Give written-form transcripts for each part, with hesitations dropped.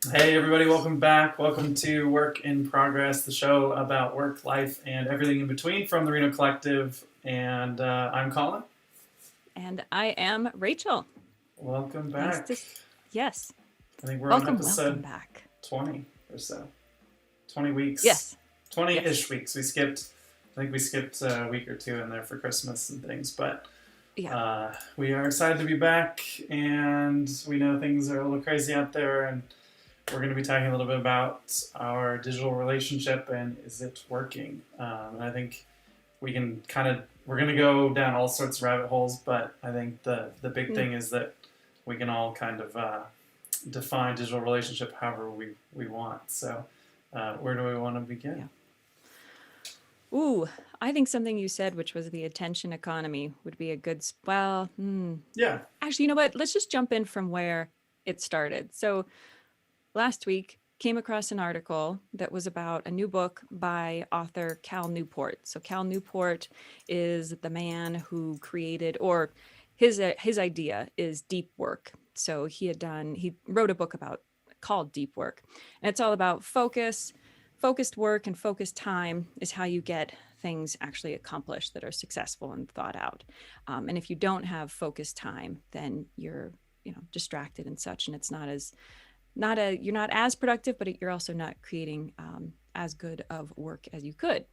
Hey, everybody, welcome back. Welcome to Work in Progress, the show about work, life, and everything in between from the Reno Collective. And I'm Colin. And I am Rachel. Welcome Nice back. to, yes. I think we're on Welcome episode back. 20 or so. 20 weeks. Yes, 20 yes, ish weeks. I think we skipped a week or two in there for Christmas and things. But yeah. we are excited to be back. And we know things are a little crazy out there. And we're going to be talking a little bit about our digital relationship and is it working? And I think we can we're going to go down all sorts of rabbit holes, but I think the big thing is that we can all kind of define digital relationship however we want. So where do we want to begin? Yeah. Ooh, I think something you said, which was the attention economy, would be a good. Yeah. Actually, you know what? Let's just jump in from where it started. So last week, came across an article that was about a new book by author Cal Newport. So Cal Newport is the man who created, or his idea is deep work. So he wrote a book about called Deep Work, and it's all about focused work and focused time is how you get things actually accomplished that are successful and thought out. And if you don't have focused time, then you're distracted and such, and it's you're not as productive, but you're also not creating as good of work as you could.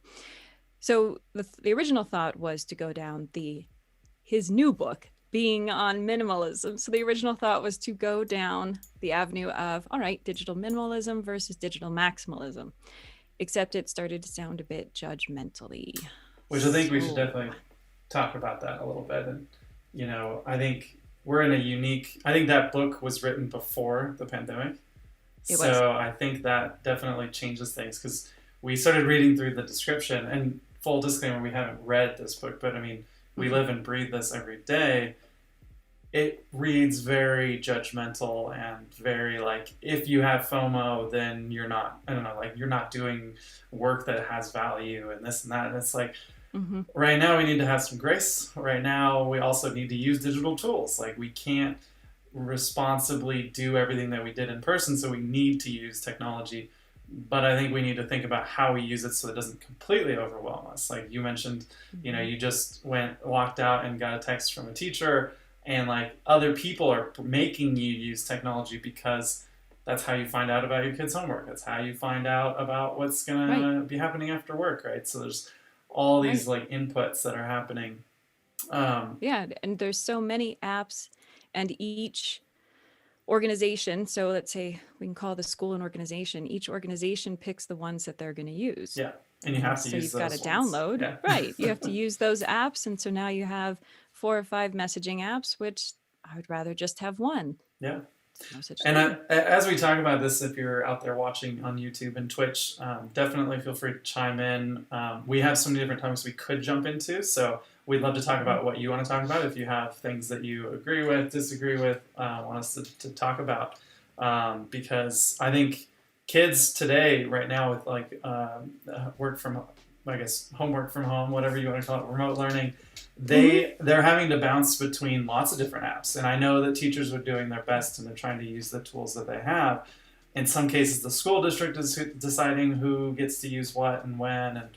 So the original thought was to go down his new book being on minimalism. So the original thought was to go down the avenue of, all right, digital minimalism versus digital maximalism, except it started to sound a bit judgmentally. Which I think we should definitely talk about that a little bit. And I think we're in a unique. I think that book was written before the pandemic, It was. so I think that definitely changes things because we started reading through the description. And full disclaimer, we haven't read this book, but I mean, we live and breathe this every day. It reads very judgmental and very like if you have FOMO, then you're not. I don't know, like you're not doing work that has value and this and that. And it's like Mm-hmm. right now we need to have some grace. Right now we also need to use digital tools. Like we can't responsibly do everything that we did in person, so we need to use technology. But I think we need to think about how we use it so it doesn't completely overwhelm us. Like you mentioned, Mm-hmm. you just walked out and got a text from a teacher, and like other people are making you use technology because that's how you find out about your kids' homework. That's how you find out about what's Right. gonna be happening after work, right? So there's all these Right. like inputs that are happening. Um, Yeah. And there's so many apps, and each organization, so let's say we can call the school an organization, each organization picks the ones that they're going to use. yeah, and you And have to so use you've got to those ones. download, Yeah. right? You have to use those apps. And so now you have 4 or 5 messaging apps, which I would rather just have one. Yeah. No such And thing. as we talk about this, if you're out there watching on YouTube and Twitch, definitely feel free to chime in. We have so many different topics we could jump into, so we'd love to talk Mm-hmm. about what you want to talk about. If you have things that you agree with, disagree with, want us to talk about, because I think kids today, right now, with like work from, I guess, homework from home, whatever you want to call it, remote learning, Mm-hmm. they're having to bounce between lots of different apps. And I know that teachers are doing their best and they're trying to use the tools that they have. In some cases, the school district is deciding who gets to use what and when, and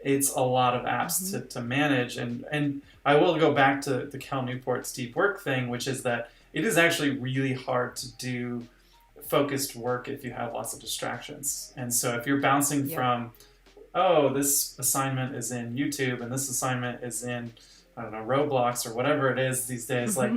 it's a lot of apps Mm-hmm. to manage. And I will go back to the Cal Newport's deep work thing, which is that it is actually really hard to do focused work if you have lots of distractions. And so if you're bouncing Yep. from, oh, this assignment is in YouTube and this assignment is in, I don't know, Roblox or whatever it is these days, like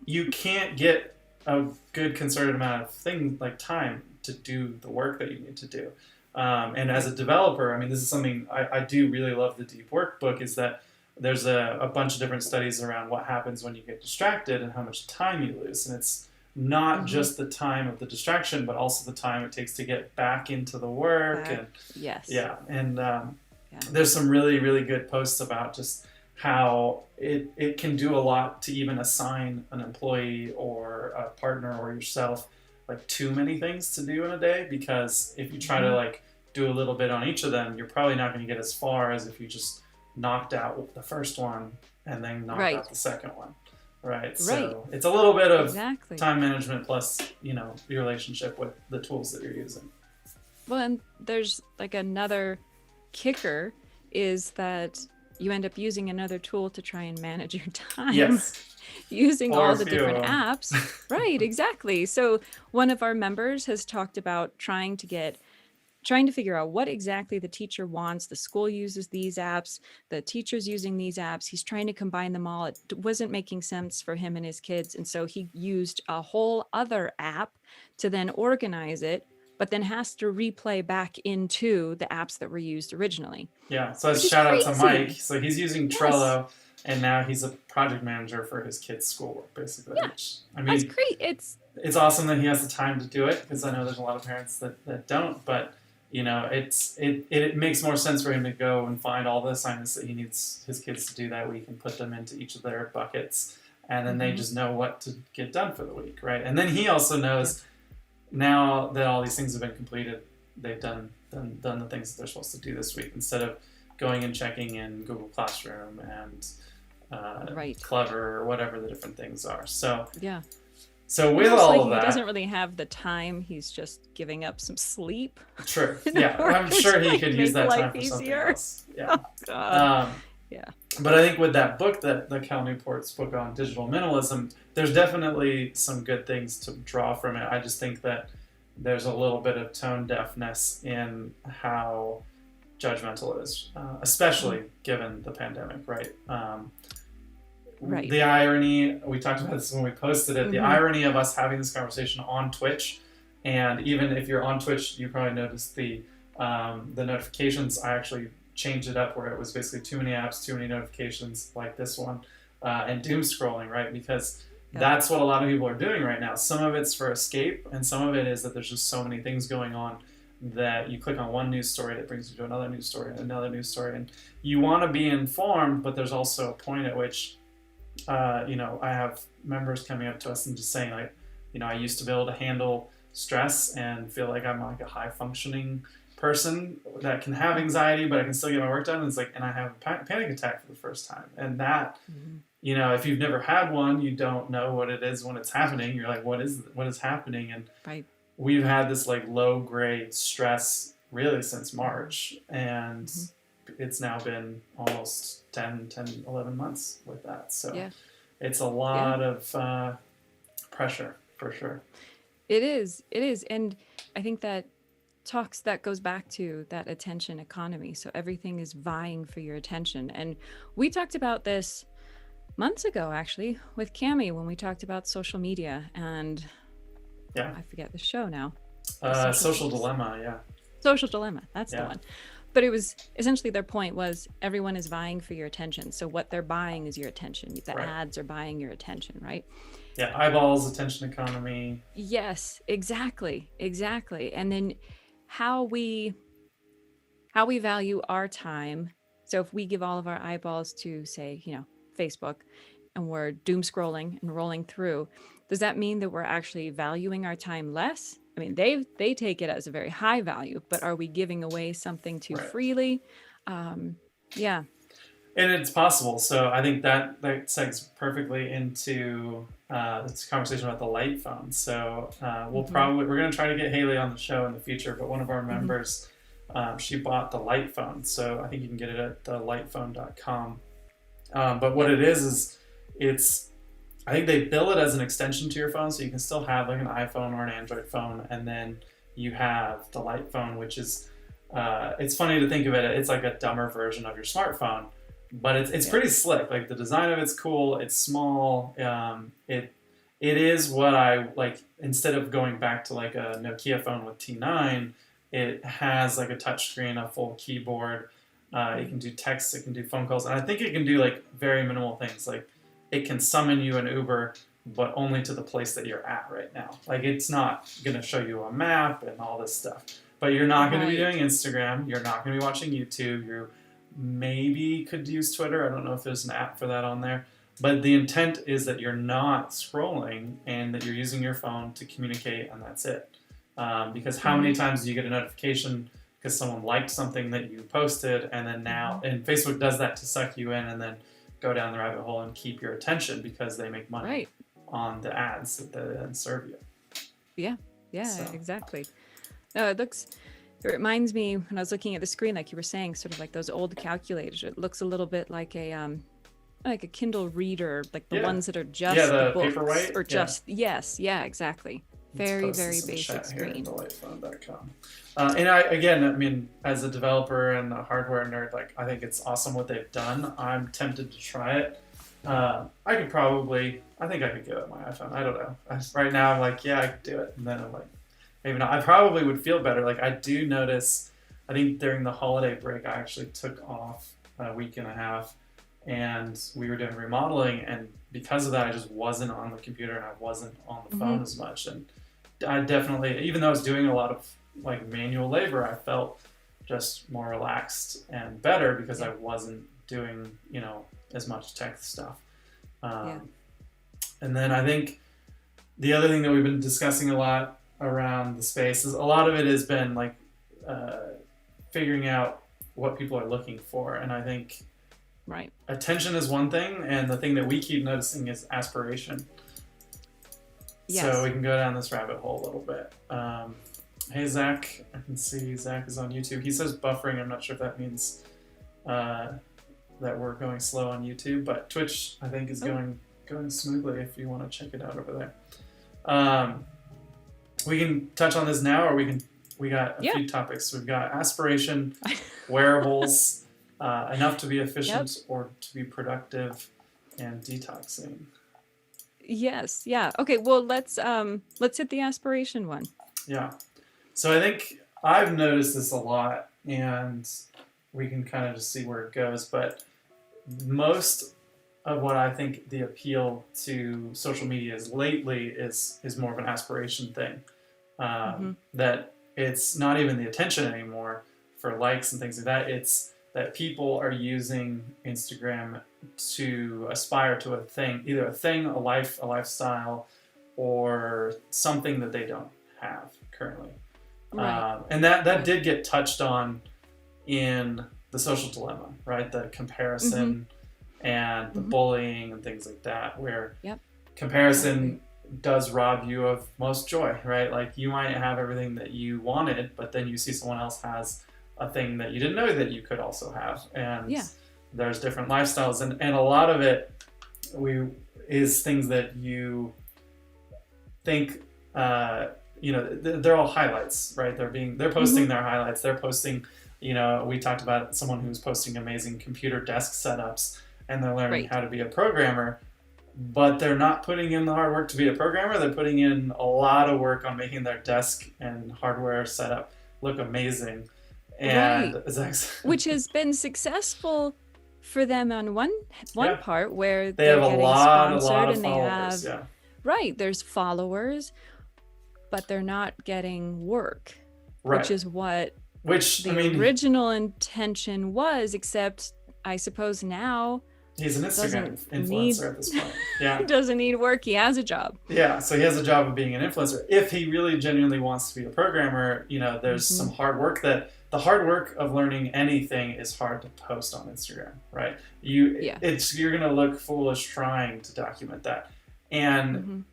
you can't get a good concerted amount of time to do the work that you need to do. And as Right. a developer, I mean, this is something I do really love the Deep Work book is that there's a bunch of different studies around what happens when you get distracted and how much time you lose. And it's not Mm-hmm. just the time of the distraction, but also the time it takes to get back into the work. Back. And Yes. yeah, and Yeah. there's some really, really good posts about just how it can do a lot to even assign an employee or a partner or yourself like too many things to do in a day, because if you try to Mm-hmm. like do a little bit on each of them, you're probably not going to get as far as if you just knocked out the first one and then knocked Right. out the second one. right? Right. So it's a little bit of Exactly. time management plus, your relationship with the tools that you're using. Well, and there's like another kicker is that you end up using another tool to try and manage your time Yes, using or all a the few of different them. apps. Right, exactly. So one of our members has talked about trying to figure out what exactly the teacher wants. The school uses these apps, the teacher's using these apps. He's trying to combine them all. It wasn't making sense for him and his kids. And so he used a whole other app to then organize it, but then has to replay back into the apps that were used originally, Yeah, so which is shout out to Mike. crazy. So he's using Yes. Trello, and now he's a project manager for his kids' schoolwork, basically. Yeah. Which, I That's mean, great. it's awesome that he has the time to do it, because I know there's a lot of parents that don't. But it makes more sense for him to go and find all the assignments that he needs his kids to do that week and put them into each of their buckets, and then they Mhm. just know what to get done for the week, right? And then he also knows, now that all these things have been completed, they've done the things that they're supposed to do this week, instead of going and checking in Google Classroom and Right. Clever or whatever the different things are. So Yeah. with Almost all like of he that, doesn't really have the time. He's just giving up some sleep true. in Yeah, I'm order sure to he like could use make that life time for something easier. else. Yeah. God. Um, Yeah. But I think with that book, that the Cal Newport's book on digital minimalism, there's definitely some good things to draw from it. I just think that there's a little bit of tone deafness in how judgmental it is, especially given the pandemic, right? Right. The irony, we talked about this when we posted it, the Mhm. irony of us having this conversation on Twitch, and even if you're on Twitch, you probably noticed the notifications. I actually changed it up where it was basically too many apps, too many notifications, like this one, and doom scrolling, right? Because Yeah. that's what a lot of people are doing right now. Some of it's for escape, and some of it is that there's just so many things going on that you click on one news story that brings you to another news story and another news story, and you want to be informed, but there's also a point at which I have members coming up to us and just saying, like, I used to be able to handle stress and feel like I'm like a high functioning person that can have anxiety, but I can still get my work done. And it's like, and I have a panic attack for the first time. And that, Mhm. if you've never had one, you don't know what it is when it's happening. You're like, what is happening? And Right. we've had this like low grade stress really since March. And it's now been almost 10, 11 months with that. So Yeah. it's a lot of pressure for sure. It is. It is. And I think that goes back to that attention economy. So everything is vying for your attention. And we talked about this months ago, actually, with Cami when we talked about social media and Yeah. I forget the show now. Social Dilemma, yeah. Social Dilemma. That's Yeah. the one. But it was essentially their point was everyone is vying for your attention. So what they're buying is your attention. The Right. ads are buying your attention, right? Yeah, eyeballs, attention economy. Yes, exactly. Exactly. And then how we value our time. So if we give all of our eyeballs to, say, Facebook, and we're doom scrolling and rolling through, does that mean that we're actually valuing our time less? I mean, they take it as a very high value, but are we giving away something too Right. freely? Yeah. And it's possible. So I think that segues perfectly into this conversation about the light phone. So we're going to try to get Haley on the show in the future, but one of our members, she bought the light phone. So I think you can get it at thelightphone.com. But what it is I think they bill it as an extension to your phone, so you can still have like an iPhone or an Android phone, and then you have the light phone, which is, it's funny to think of it, it's like a dumber version of your smartphone, but it's pretty slick. Like the design of it's cool, it's small, it is what I like. Instead of going back to like a Nokia phone with T9, it has like a touchscreen, a full keyboard, it can do text, it can do phone calls, and I think it can do like very minimal things, like it can summon you an Uber, but only to the place that you're at right now. Like it's not going to show you a map and all this stuff. But you're not going to be doing Instagram. You're not going to be watching YouTube. You maybe could use Twitter. I don't know if there's an app for that on there. But the intent is that you're not scrolling and that you're using your phone to communicate, and that's it. Because how many times do you get a notification because someone liked something that you posted, and then and Facebook does that to suck you in, and then go down the rabbit hole and keep your attention because they make money Right. on the ads that they then serve you. Yeah. Yeah, So. exactly. No, it reminds me when I was looking at the screen, like you were saying, sort of like those old calculators. It looks a little bit like a Kindle Reader, like the Yeah. ones that are just Yeah, the the books, Paperwhite? or Yeah. just yes, yeah, exactly. Let's Very, post very this in basic chat here at screen. delightphone.com. And I mean, as a developer and a hardware nerd, like I think it's awesome what they've done. I'm tempted to try it. I think I could go with my iPhone. I don't know. Right now, I'm like, yeah, I could do it. And then I'm like, maybe not. I probably would feel better. Like I do notice, I think during the holiday break, I actually took off a week and a half and we were doing remodeling. And because of that, I just wasn't on the computer and I wasn't on the phone as much. And I definitely, even though I was doing a lot of like manual labor, I felt just more relaxed and better because I wasn't doing, as much tech stuff. And then I think the other thing that we've been discussing a lot around the space is a lot of it has been like figuring out what people are looking for. And I think attention is one thing, and the thing that we keep noticing is aspiration. Yes. So we can go down this rabbit hole a little bit. Hey, Zach. I can see Zach is on YouTube. He says buffering. I'm not sure if that means that we're going slow on YouTube, but Twitch, I think, is going smoothly if you want to check it out over there. We can touch on this now, or we got a few topics. We've got aspiration, wearables, enough to be efficient or to be productive, and detoxing. Yes. Yeah. Okay. Well, let's hit the aspiration one. Yeah. So I think I've noticed this a lot, and we can kind of just see where it goes. But most of what I think the appeal to social media is lately is more of an aspiration thing. That it's not even the attention anymore for likes and things like that. It's that people are using Instagram to aspire to a thing, either a life, a lifestyle, or something that they don't have currently. Right. And that did get touched on in The Social Dilemma, right? The comparison and the bullying and things like that, where comparison does rob you of most joy, right? Like you might have everything that you wanted, but then you see someone else has a thing that you didn't know that you could also have. And there's different lifestyles, and a lot of it is things that you think they're all highlights, right? They're posting their highlights. They're posting, we talked about someone who's posting amazing computer desk setups, and they're learning how to be a programmer, but they're not putting in the hard work to be a programmer. They're putting in a lot of work on making their desk and hardware setup look amazing. And which has been successful for them on one part, where they have getting a lot of and followers. they have there's followers, but they're not getting work, which is what the original intention was, except I suppose now he's an Instagram influencer at this point. He doesn't need work. He has a job. Yeah, so he has a job of being an influencer. If he really genuinely wants to be a programmer, there's some hard work the hard work of learning anything is hard to post on Instagram, right? You're going to look foolish trying to document that. And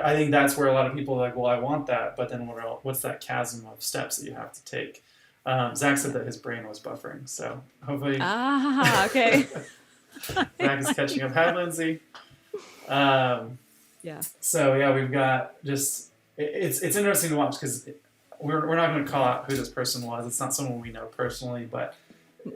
I think that's where a lot of people are like, well, I want that, but then what's that chasm of steps that you have to take? Zach said that his brain was buffering, so hopefully... okay. Zach is catching up. Hi, Lindsay. So, we've got just... It's interesting to watch because we're not going to call out who this person was. It's not someone we know personally, but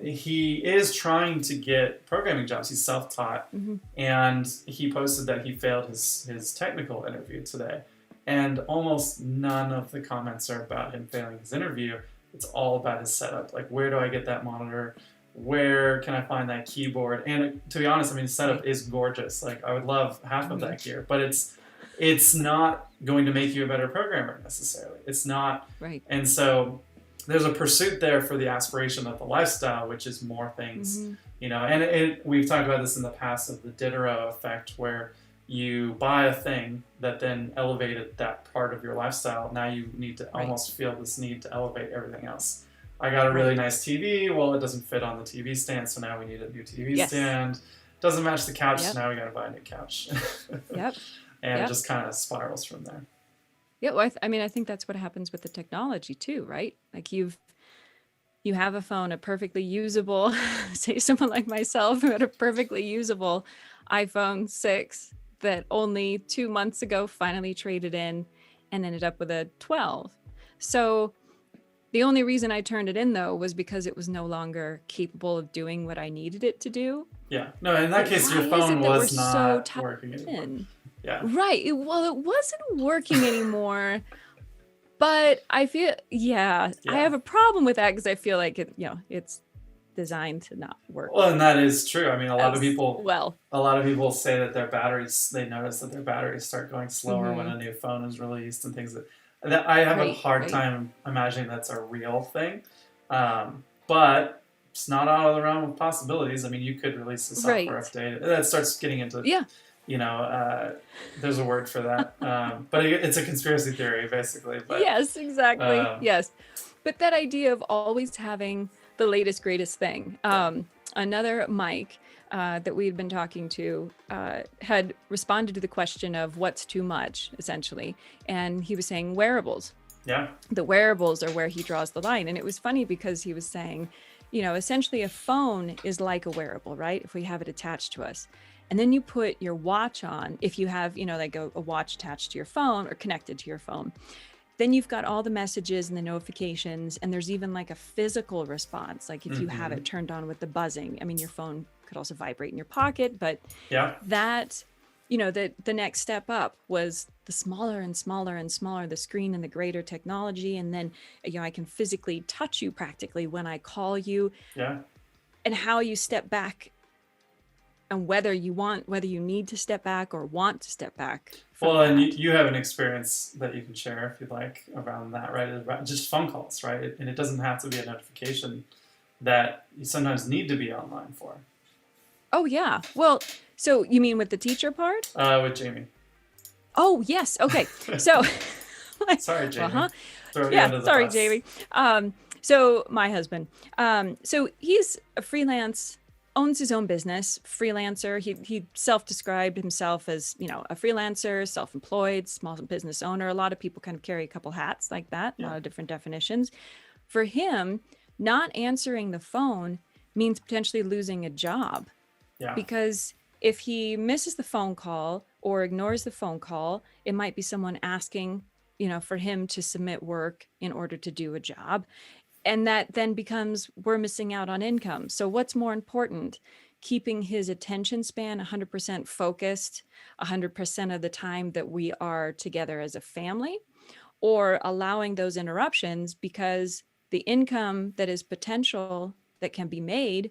he is trying to get programming jobs. He's self-taught, and he posted that he failed his technical interview today. And almost none of the comments are about him failing his interview. It's all about his setup. Like, where do I get that monitor? Where can I find that keyboard? And to be honest, his setup is gorgeous. Like, I would love half of that gear, but it's not going to make you a better programmer necessarily. It's not. Right. And so there's a pursuit there for the aspiration of the lifestyle, which is more things, and we've talked about this in the past of the Diderot effect, where you buy a thing that then elevated that part of your lifestyle. Now you need to almost feel this need to elevate everything else. I got a really nice TV. Well, it doesn't fit on the TV stand, so now we need a new TV stand. doesn't match the couch, Yep. so now we got to buy a new couch. Yep. And it Yep. just kind of spirals from there. Yeah. Well, I mean, I think that's what happens with the technology too, right? Like you have a phone, a perfectly usable, say someone like myself who had a perfectly usable iPhone 6 that only 2 months ago finally traded in and ended up with a 12. So the only reason I turned it in though was because it was no longer capable of doing what I needed it to do. Yeah. No, in that But case, your why is phone it that we're was so not tied working anymore. in? Yeah. Right. Well, it wasn't working anymore. But I feel, yeah, I Yeah. have a problem with that because I feel like it's designed to not work Well, and that is true. I mean, as well. a lot of people say that their batteries, they notice that their batteries start going slower when Hmm. a new phone is released and things that I have a Right, hard right. time imagining that's a real thing. But it's not out of the realm of possibilities. I mean, you could release a software Right. update that starts getting into, Yeah. there's a word for that. But it's a conspiracy theory, basically. But Yes, exactly. um, Yes. But that idea of always having the latest, greatest thing. yeah, Another Mike that we had been talking to had responded to the question of what's too much, essentially. And he was saying wearables. yeah, The wearables are where he draws the line. And it was funny because he was saying, essentially a phone is like a wearable, right? If we have it attached to us. And then you put your watch on, if you have, like a watch attached to your phone or connected to your phone, then you've got all the messages and the notifications. And there's even like a physical response. Like if you have it turned on with the buzzing, I mean, your phone could also vibrate in your pocket, but yeah. that the next step up was the smaller and smaller and smaller the screen and the greater technology, and then I can physically touch you practically when I call you, Yeah. and how you step back and whether you need to step back or want to step back from Well, and that. you have an experience that you can share if you'd like around that, right? About just phone calls, right? And it doesn't have to be a notification that you sometimes need to be online for. Oh yeah, well, so you mean with the teacher part? With Jamie. Oh yes, okay. So Sorry, Jamie. uh-huh. Throw you Yeah, under the sorry, bus. Jamie. So my husband, so he's a freelance, owns his own business, freelancer. He self-described himself as, a freelancer, self-employed, small business owner. A lot of people kind of carry a couple hats like that, a Yeah. lot of different definitions. For him, not answering the phone means potentially losing a job. Yeah. Because if he misses the phone call or ignores the phone call, it might be someone asking, for him to submit work in order to do a job. And that then becomes, we're missing out on income. So what's more important? Keeping his attention span 100% focused 100% of the time that we are together as a family, or allowing those interruptions because the income that is potential that can be made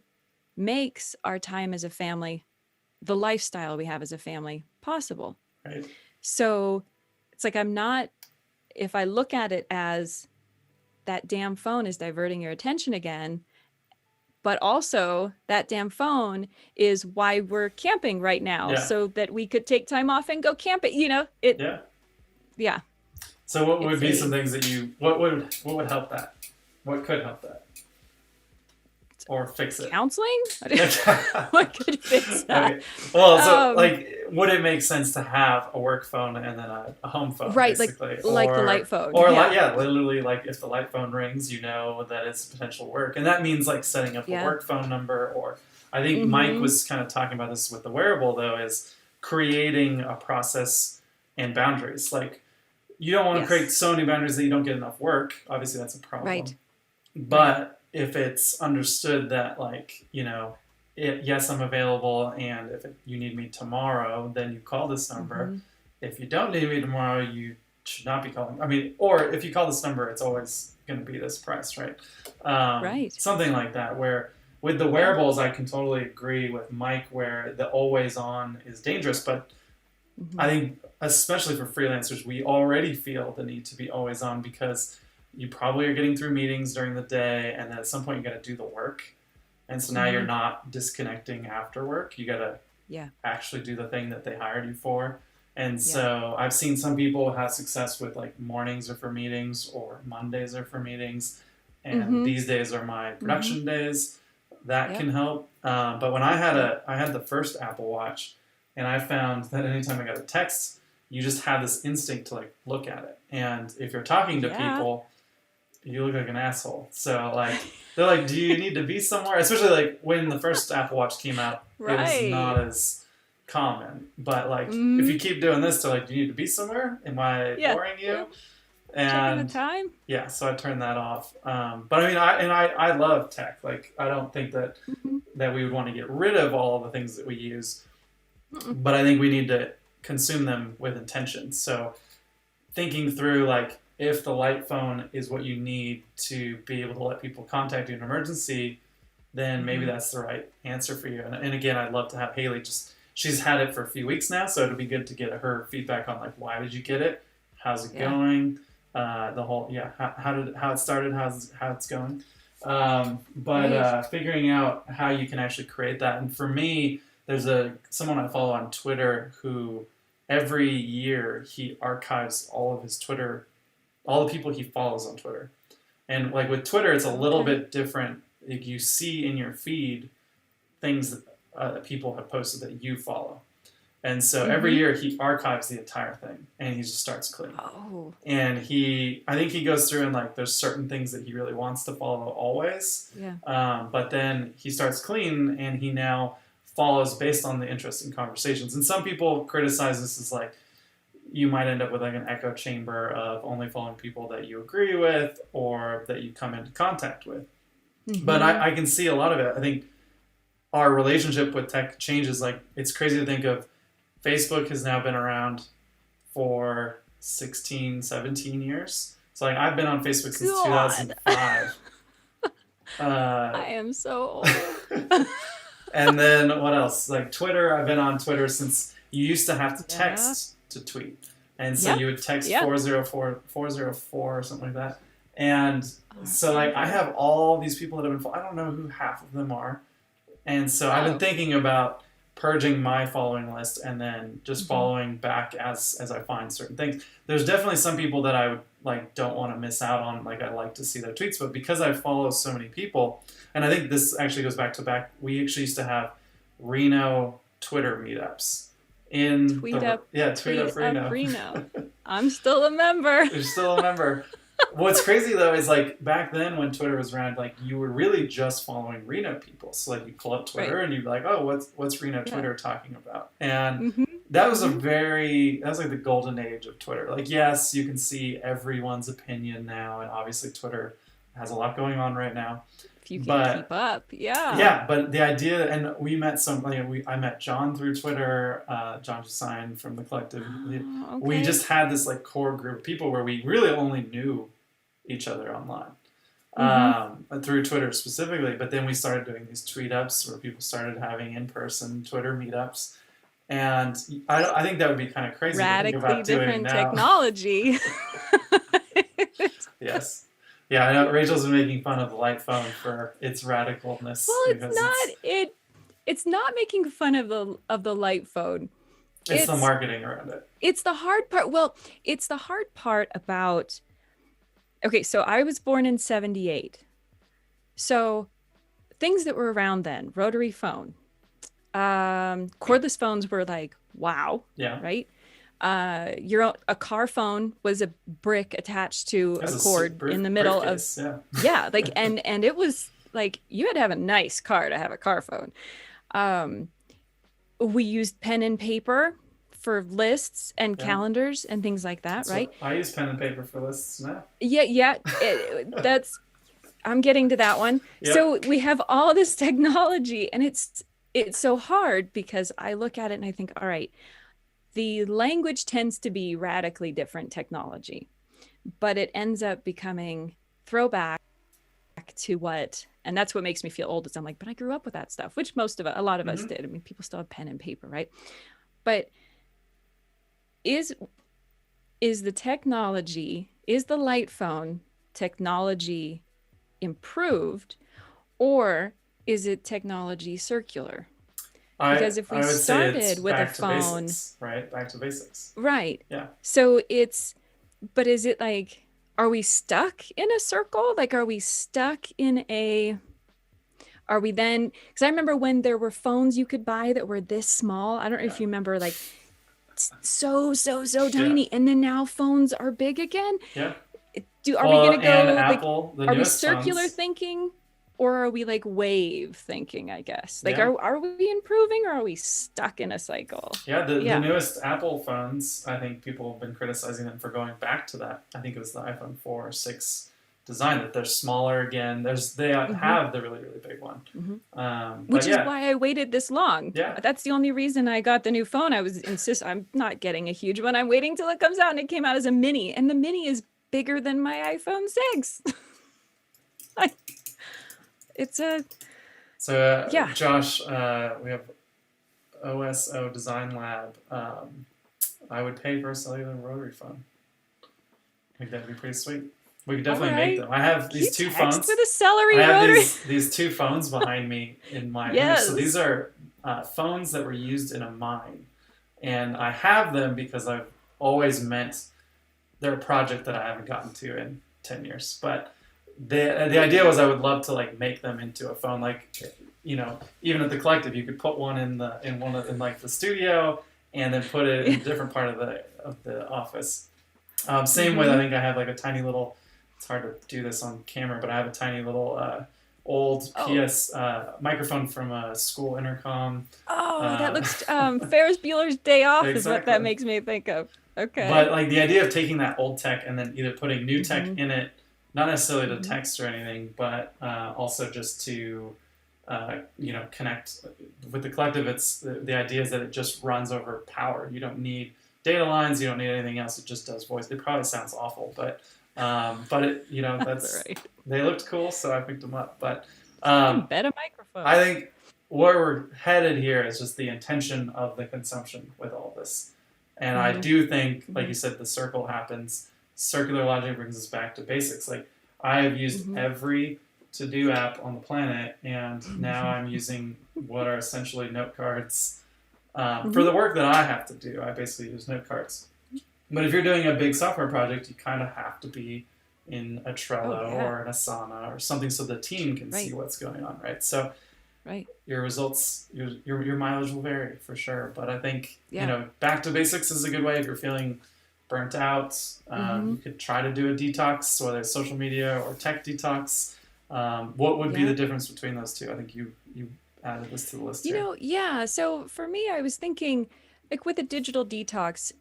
makes our time as a family, the lifestyle we have as a family, possible. Right. So it's like if I look at it as that damn phone is diverting your attention again, but also that damn phone is why we're camping right now, Yeah. so that we could take time off and go camping. Yeah. Yeah. So what would It's be a- some things that what would help that? What could help that? Or fix it? Counseling? What could fix that? Okay. Well, so Um, would it make sense to have a work phone and then a home phone, Right, basically, like the light phone. or Yeah. literally, like if the light phone rings, you know that it's potential work, and that means like setting up a Yeah. work phone number. Or I think Mike Mhm. was kind of talking about this with the wearable, though, is creating a process and boundaries. Like you don't want to Yes. create so many boundaries that you don't get enough work. Obviously, that's a problem. Right. But if it's understood that, like, yes, I'm available, and if you need me tomorrow, then you call this number. Mhm. If you don't need me tomorrow, you should not be calling. I mean, or if you call this number, it's always going to be this price, right? Right. Something like that, where with the wearables, I can totally agree with Mike where the always on is dangerous. But Mhm. I think, especially for freelancers, we already feel the need to be always on because you probably are getting through meetings during the day, and then at some point you got to do the work, and so now you're not disconnecting after work. You got to Yeah. actually do the thing that they hired you for. And so I've seen some people have success with like mornings are for meetings or Mondays are for meetings, and Mhm. these days are my production days. that Yep. can help. But when Yep. I had the first Apple Watch, and I found that anytime I got a text, you just have this instinct to like look at it. And if you're talking to Yeah. people, you look like an asshole. So like they're like, do you need to be somewhere? Especially like when the first Apple Watch came out, it was Right. not as common. But like if Hmm. you keep doing this, they're like, do you need to be somewhere? Am I Yeah. boring you? Yeah. Checking the And time. yeah, so I turned that off. But I mean, I love tech. Like I don't think Hmm. that we would want to get rid of all of the things that we use, Mm-mm. but I think we need to consume them with intention. So thinking through like if the light phone is what you need to be able to let people contact you in an emergency, then maybe Hmm. that's the right answer for you. And again, I'd love to have Haley just she's had it for a few weeks now, so it'd be good to get her feedback on like why did you get it, how's it Yeah. going, the whole yeah how it started, how it's going. But Right. figuring out how you can actually create that. And for me, there's a someone I follow on Twitter who every year he archives all of his Twitter, all the people he follows on Twitter. And like with Twitter, it's a little Okay. bit different. Like you see in your feed things that people have posted that you follow. And so every Hmm. year he archives the entire thing and he just starts clean. Oh. And I think he goes through and like there's certain things that he really wants to follow always. Yeah. But then he starts clean and he now follows based on the interesting conversations. And some people criticize this as like you might end up with like an echo chamber of only following people that you agree with or that you come into contact with. But Hmm. I can see a lot of it. I think our relationship with tech changes. Like it's crazy to think of Facebook has now been around for 16, 17 years. So like I've been on Facebook since God, 2005. Uh, I am so old. and then what else? Like Twitter, I've been on Twitter since you used to have to Yeah. text to tweet. And so Yeah. you would text Yeah. 404 or something like that. And so like I have all these people that have been I don't know who half of them are. And so I've been Oh. thinking about purging my following list and then just Hmm. following back as I find certain things. There's definitely some people that I would like don't want to miss out on. Like I like to see their tweets, but because I follow so many people, and I think this actually goes back. We actually used to have Reno Twitter meetups in Tweet up, tweet up tweet up, Reno. Reno. I'm still a member. I still remember. What's crazy though is like back then when Twitter was around, like you were really just following Reno people. So like you pull up Twitter Right. and you'd be like, oh, what's Reno Yeah. Twitter talking about? And Hmm. that was that was like the golden age of Twitter. Like yes, you can see everyone's opinion now, and obviously Twitter has a lot going on right now. If you can But keep up. Yeah. yeah, but the idea, and we met I met John through Twitter, John Design from the collective. Oh, We okay. just had this like core group of people where we really only knew each other online through Twitter specifically. But then we started doing these tweet ups where people started having in person Twitter meetups. And I think that would be kind of crazy to think Radically about doing different now. technology. Yes. Yeah, I know Rachel's been making fun of the light phone for its radicalness Well, because it's not making fun of the light phone. it's the It's marketing around it. it's the hard part. Well, it's the hard part about okay, so I was born in 78. So things that were around then, rotary phone, cordless phones were like, wow, Yeah. right? A car phone was a brick attached to a That's cord in the middle of briefcase, yeah. yeah, like and it was like you had to have a nice car to have a car phone. We used pen and paper for lists and Yeah. calendars and things like that, So right? I use pen and paper for lists now. Yeah, that's I'm getting to that one. Yep. So we have all this technology and it's so hard because I look at it and I think, all right, the language tends to be radically different technology, but it ends up becoming throwback to what, and that's what makes me feel old is I'm like, but I grew up with that stuff, which a lot of us did. I mean, people still have pen and paper, right? But is the technology, is the light phone technology improved, or is it technology circular? Because if we I would say it's started with a back to phone, basics, right? Back to basics. right? Yeah. So but is it like, are we stuck in a circle? Like, are we stuck in Are we then, because I remember when there were phones you could buy that were this small. I don't know if you remember, like so Yeah. tiny. And then now phones are big again. Yeah. Are we Well, gonna and go like, Apple, the are we newest circular phones. thinking or are we like wave thinking, I guess? Like Yeah. are we improving or are we stuck in a cycle? Yeah, the Yeah. newest Apple phones, I think people have been criticizing them for going back to that. I think it was the iPhone 4 or 6 design, that they're smaller again. They hmm have the really, really big one. hmm But Which is yeah, why I waited this long. yeah. That's the only reason I got the new phone. I'm not getting a huge one. I'm waiting till it comes out, and it came out as a mini, and the mini is bigger than my iPhone 6. Like, it's a So, yeah. Josh, we have OSO Design Lab. I would pay for a cellular rotary phone. I think that'd be pretty sweet. We could All definitely make right. them. I have Can you these two text phones. with a celery I have rotary? these two phones behind me in my image. So these Yes. are phones that were used in a mine, and I have them because I've always meant they're a project that I haven't gotten to in 10 years. But the idea was I would love to like make them into a phone, like even at the collective you could put one in like the studio and then put it in a different part of the office. Same with, I hmm think I have like a tiny little. It's hard to do this on camera, but I have a tiny little old Oh, PS microphone from a school intercom. oh, that Uh, looks Ferris Bueller's Day Off is what that exactly. makes me think of. But Okay. like the idea of taking that old tech and then either putting new tech hmm in it, not necessarily to hmm text or anything, but also just to connect with the collective. It's the idea is that it just runs over power. You don't need data lines. You don't need anything else. It just does voice. It probably sounds awful, but it That's all that's right. they looked cool, so I picked them up. But You can um, bet a I microphone. think where we're headed here is just the intention of the consumption with all this. And I hmm do think, like hmm you said, the circle happens. Circular logic brings us back to basics. Like I have used hmm every to-do app on the planet, and now I'm using what are essentially note cards for hmm the work that I have to do. I basically use note cards. But if you're doing a big software project, you kind of have to be in a Oh Trello yeah. or an Asana or something so the team can see Right. what's going on, right? So Right. your results, your mileage will vary for sure. But I think Yeah. back to basics is a good way if you're feeling burnt out. hmm You could try to do a detox, whether it's social media or tech detox. What would be Yeah. the difference between those two? I think you added this to the list here. Yeah. So for me, I was thinking, like with a digital detox,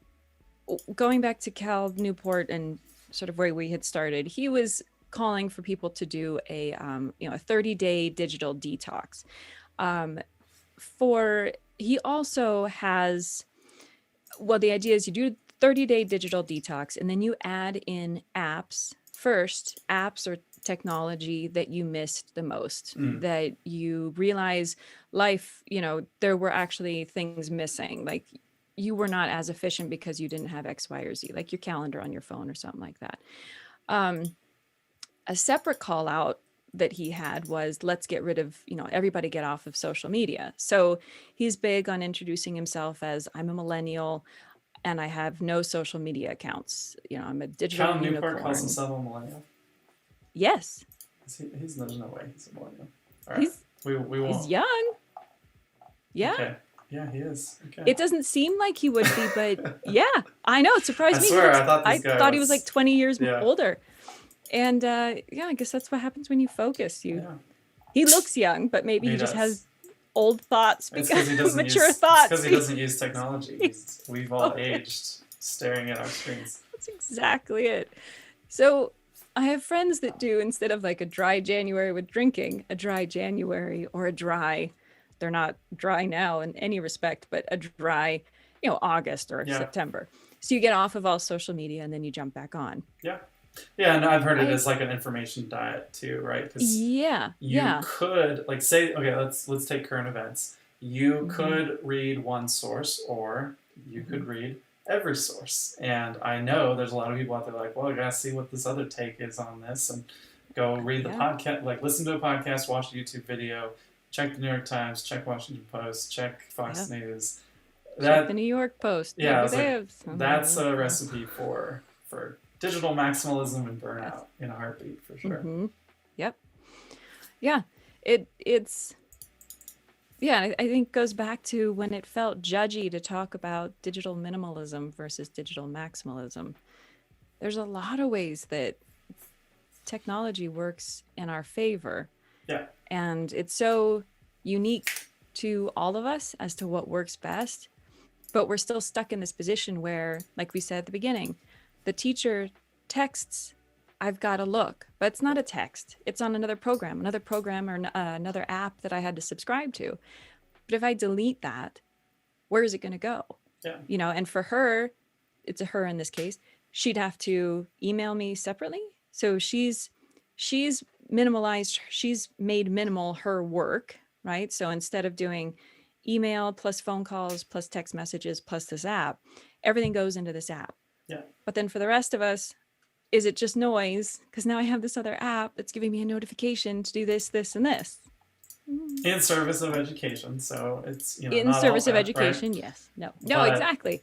going back to Cal Newport and sort of where we had started, he was calling for people to do a 30-day digital detox. Um, for he also has, well, the idea is you do 30-day digital detox and then you add in apps or technology that you missed the most, Mm, that you realize life, there were actually things missing. Like you were not as efficient because you didn't have X, Y, or Z, like your calendar on your phone or something like that. Um, a separate call out that he had was let's get rid of, everybody get off of social media. So he's big on introducing himself as I'm a millennial and I have no social media accounts. I'm a digital Cal Newport calls unicorn. himself a millennial. Yes, There's no way he's a millennial. All right, he's we he's won't. young. Yeah. Okay. Yeah, he is. Okay. It doesn't seem like he would be, but yeah, I know. It I surprised me. swear, I thought this I guy thought he was like was. 20 years Yeah. older. And yeah, I guess that's what happens when you focus. Yeah. He looks young, but maybe He he just does. has old thoughts, It's because he because doesn't mature use. It's thoughts. because he doesn't use technology. We've all Okay, aged staring at our screens. that's exactly it. So I have friends that do, instead of like a dry January with drinking, a dry January or a dry, they're not dry now in any respect, but a dry, August or Yeah. September. So you get off of all social media and then you jump back on. Yeah. Yeah, and I've heard it I as like an information diet too, right? Because Yeah, you yeah. could like say, okay, let's take current events. You hmm could read one source, or you hmm could read every source. And I know there's a lot of people out there like, well, I gotta see what this other take is on this, and go read the Yeah. podcast, like listen to a podcast, watch a YouTube video, check the New York Times, check Washington Post, check Fox Yeah. News. Check the That New York Post. Yeah, I Maybe was they like, have that's some. a recipe for digital maximalism and burnout in a heartbeat for sure. Mm-hmm. Yep. Yeah. it's yeah, I think goes back to when it felt judgy to talk about digital minimalism versus digital maximalism. There's a lot of ways that technology works in our favor, Yeah. and it's so unique to all of us as to what works best. But we're still stuck in this position where, like we said at the beginning, the teacher texts, I've got to look, but it's not a text. It's on another program or another app that I had to subscribe to. But if I delete that, where is it going to go? Yeah. And for her, it's a her in this case, she'd have to email me separately. So she's minimalized, she's made minimal her work, right? So instead of doing email plus phone calls plus text messages plus this app, everything goes into this app. Yeah. But then for the rest of us, is it just noise? Because now I have this other app that's giving me a notification to do this, this, and this. In service of education, so it's In not service all of bad, education, right? yes. No, But-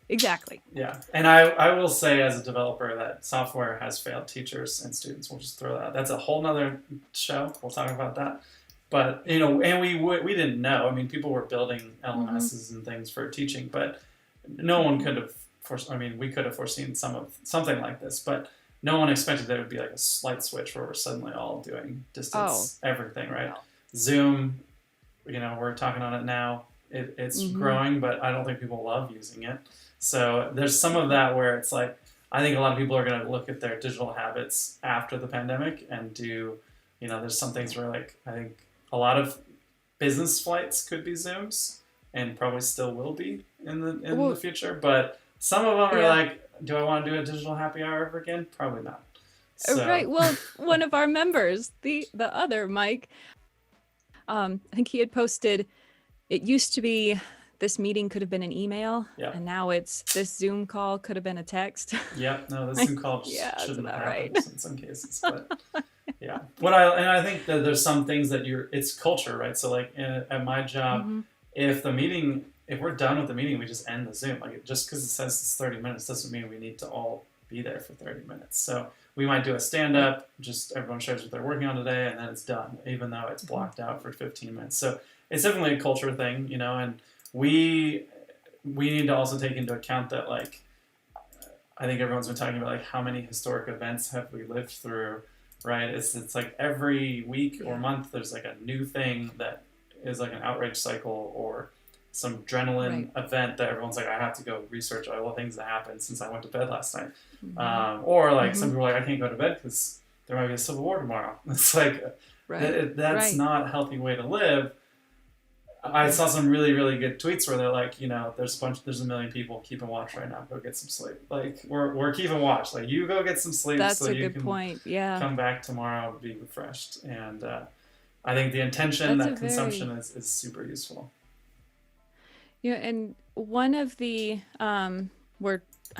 exactly. Yeah, and I will say as a developer that software has failed teachers and students. We'll just throw that. That's a whole nother show. We'll talk about that. But and we didn't know. I mean, people were building LMSs and things for teaching, but no one could have. We could have foreseen something like this, but no one expected there would be like a slight switch where we're suddenly all doing distance everything, right? Wow. Zoom, we're talking on it now. It's growing, but I don't think people love using it. So there's some of that where it's like, I think a lot of people are going to look at their digital habits after the pandemic and do, there's some things where like, I think a lot of business flights could be Zooms and probably still will be in the future. But some of them are like, do I want to do a digital happy hour ever again? Probably not. So. Right. Well, one of our members, the other Mike, I think he had posted, it used to be this meeting could have been an email, and now it's this Zoom call could have been a text. Yep. No, the Zoom call shouldn't have happened in some cases, but yeah. I think that there's some things that it's culture, right? So like at my job, if we're done with the meeting, we just end the Zoom. Like just because it says it's 30 minutes doesn't mean we need to all be there for 30 minutes. So we might do a stand-up, just everyone shares what they're working on today, and then it's done, even though it's blocked out for 15 minutes. So it's definitely a culture thing, and we need to also take into account that, like, I think everyone's been talking about, like, how many historic events have we lived through, right? It's like every week or month there's, like, a new thing that is, like, an outrage cycle or some adrenaline event that everyone's like, I have to go research all the things that happened since I went to bed last night. Or like some people are like, I can't go to bed because there might be a civil war tomorrow. It's like, that's not a healthy way to live. I saw some really, really good tweets where they're like, there's a million people keeping watch right now. Go get some sleep. Like we're keeping watch. Like you go get some sleep. That's so a you good can point. Yeah. Come back tomorrow, be refreshed. And I think the intention, that consumption is super useful. Yeah, and one of the I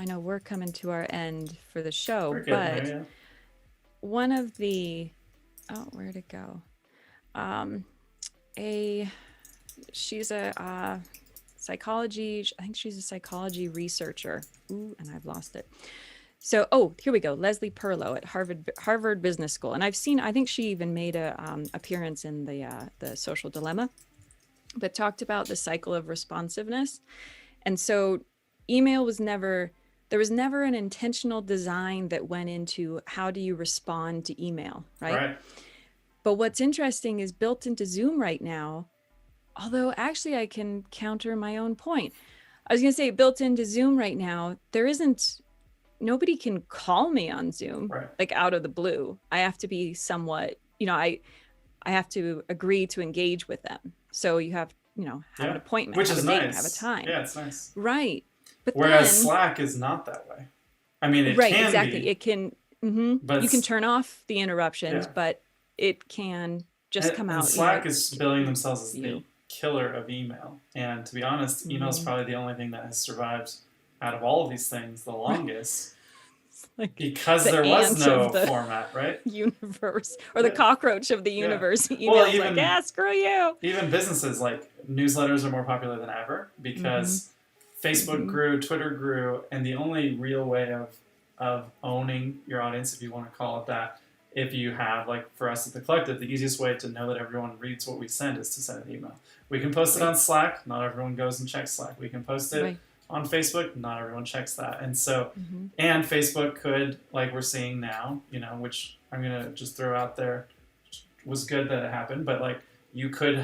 know we're coming to our end for the show, but one of the where'd it go? She's a psychology. I think she's a psychology researcher. Ooh, and I've lost it. So, here we go. Leslie Perlow at Harvard Business School, and I think she even made a appearance in the Social Dilemma, but talked about the cycle of responsiveness. And so email there was never an intentional design that went into how do you respond to email, right? But what's interesting is built into Zoom right now, although actually I can counter my own point. I was going to say built into Zoom right now, nobody can call me on Zoom, like out of the blue. I have to be somewhat, I have to agree to engage with them. So you have, have an appointment, which have is a date, nice. have a time. Yeah, it's nice. Right. But whereas Slack is not that way. I mean, it can exactly. be. It can, but you can turn off the interruptions, but it can just come out. And Slack is billing themselves as the killer of email. And to be honest, email is probably the only thing that has survived out of all of these things the longest. Because there was no format, right? Universe, or the cockroach of the universe. Email screw you. Even businesses, like newsletters are more popular than ever because Facebook grew, Twitter grew, and the only real way of owning your audience, if you want to call it that, if you have, like for us at the collective, the easiest way to know that everyone reads what we send is to send an email. We can post it on Slack. Not everyone goes and checks Slack. We can post it Right. on Facebook. Not everyone checks that. And so, Mm-hmm. and Facebook could, like we're seeing now, which I'm going to just throw out there, was good that it happened, but like you could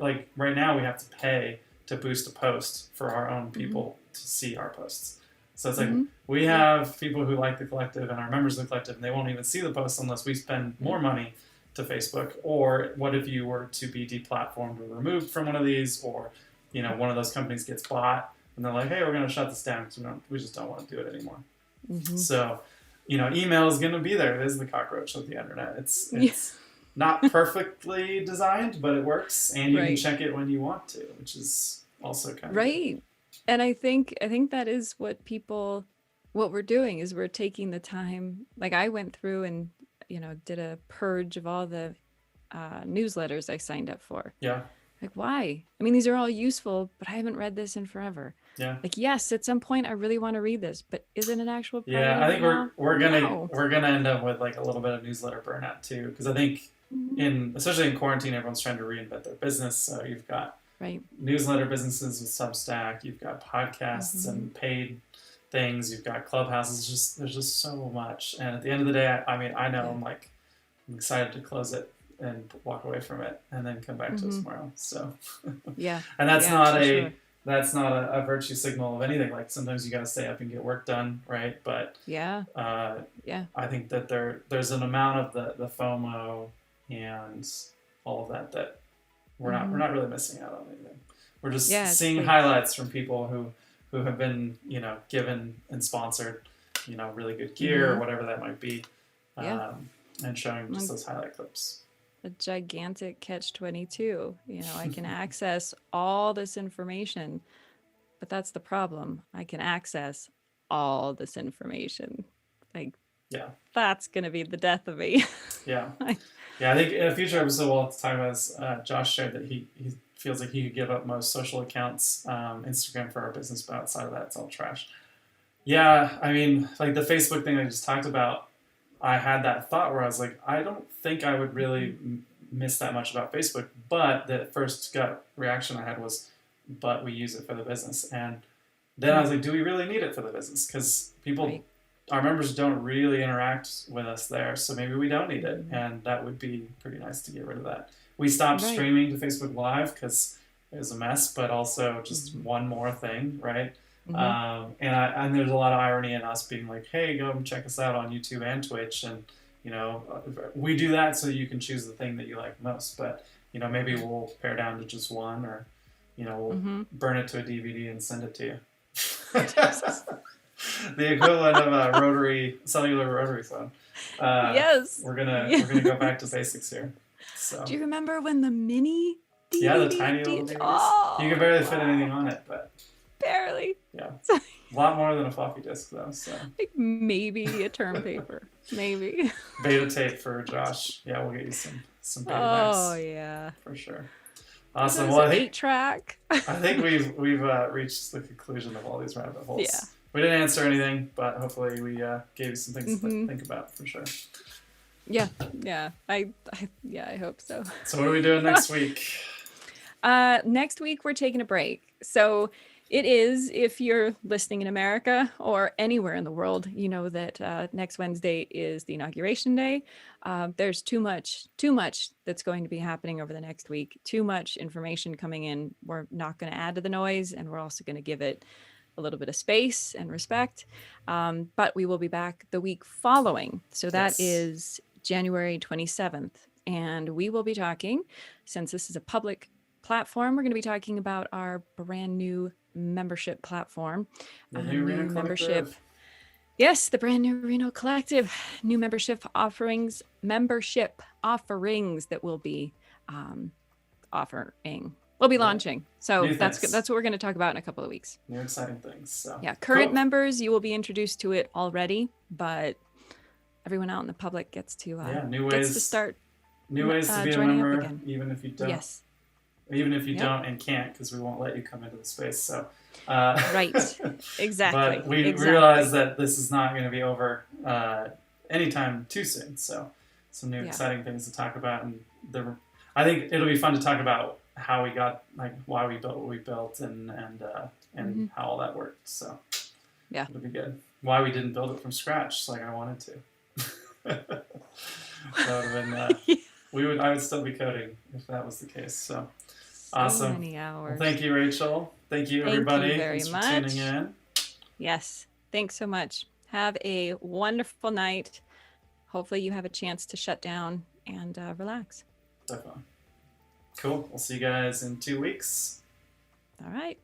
like right now we have to pay to boost a post for our own people to see our posts. So it's like we have people who like the collective and are members of the collective, and they won't even see the posts unless we spend more money to Facebook. Or what if you were to be deplatformed or removed from one of these, or one of those companies gets bought and they're like, hey, we're going to shut this down because we just don't want to do it anymore. So, email is going to be there. It is the cockroach of the internet. It's not perfectly designed, but it works, and you can check it when you want to, which is also kind of right. And I think that is what we're doing is we're taking the time. Like I went through and did a purge of all the newsletters I signed up for. Yeah. Like why? I mean, these are all useful, but I haven't read this in forever. Yeah. Like yes, at some point I really want to read this, but is it an actual priority? Yeah, I think now? we're gonna end up with like a little bit of newsletter burnout too, because I think especially in quarantine, everyone's trying to reinvent their business. So you've got newsletter businesses with Substack, you've got podcasts and paid things, you've got Clubhouses. There's just so much, and at the end of the day, I know I'm excited to close it and walk away from it, and then come back to it tomorrow. So and that's that's not a virtue signal of anything. Like sometimes you got to stay up and get work done, right? But I think that there's an amount of the FOMO and all of that we're not really missing out on anything. We're just seeing highlights from people who have been given and sponsored really good gear or whatever that might be, and showing just those highlight clips. A gigantic catch-22. I can access all this information, but that's the problem. I can access all this information. That's gonna be the death of me. I think in a future episode we'll talk about this. Josh shared that he feels like he could give up most social accounts, Instagram for our business, but outside of that it's all trash. I mean, like the Facebook thing I just talked about, I had that thought where I was like, I don't think I would really miss that much about Facebook, but the first gut reaction I had was, but we use it for the business. And then I was like, do we really need it for the business? Because our members don't really interact with us there, so maybe we don't need it, and that would be pretty nice to get rid of that. We stopped streaming to Facebook Live because it was a mess, but also just one more thing, right? And there's a lot of irony in us being like, hey, go and check us out on YouTube and Twitch, and we do that so you can choose the thing that you like most, but maybe we'll pare down to just one, or we'll burn it to a DVD and send it to you. The equivalent of a cellular rotary phone. Yes. We're gonna go back to basics here. So. Do you remember when the mini DVD? Yeah, the tiny little DVDs. You can barely fit anything on it, but barely. Yeah. A lot more than a floppy disk though. So like maybe a term paper. Maybe. Beta tape for Josh. Yeah, we'll get you some beta bags. Yeah. For sure. Awesome. Well, I think 8-track. I think we've reached the conclusion of all these rabbit holes. Yeah. We didn't answer anything, but hopefully we gave you some things to think about for sure. Yeah. I hope so. So what are we doing next week? Next week we're taking a break. So it is, if you're listening in America or anywhere in the world, you know that next Wednesday is the inauguration day. There's too much that's going to be happening over the next week. Too much information coming in. We're not going to add to the noise, and we're also going to give it a little bit of space and respect. But we will be back the week following. So that is January 27th. And we will be talking, since this is a public platform, we're going to be talking about our brand new membership platform. The new Reno membership. Yes, the brand new Reno Collective. New membership offerings that we'll be offering. We'll be launching. So that's what we're going to talk about in a couple of weeks. New exciting things. So. Yeah, current members, you will be introduced to it already, but everyone out in the public gets to new ways to start. New ways to be a member, even if you don't. Yes. Even if you don't and can't, because we won't let you come into the space. So. Right. Exactly. But we realize that this is not going to be over anytime too soon. So some new Yeah. exciting things to talk about, and I think it'll be fun to talk about how we got, like, why we built what we built, and how all that worked. So Yeah. it'll be good. Why we didn't build it from scratch like I wanted to. That would have been I would still be coding if that was the case. So awesome. Many hours. Well, thank you, Rachel. Thank you, Thank everybody. you very Thanks for tuning much. in. Yes. Thanks so much. Have a wonderful night. Hopefully you have a chance to shut down and relax. Definitely. Cool. We'll see you guys in 2 weeks. All right.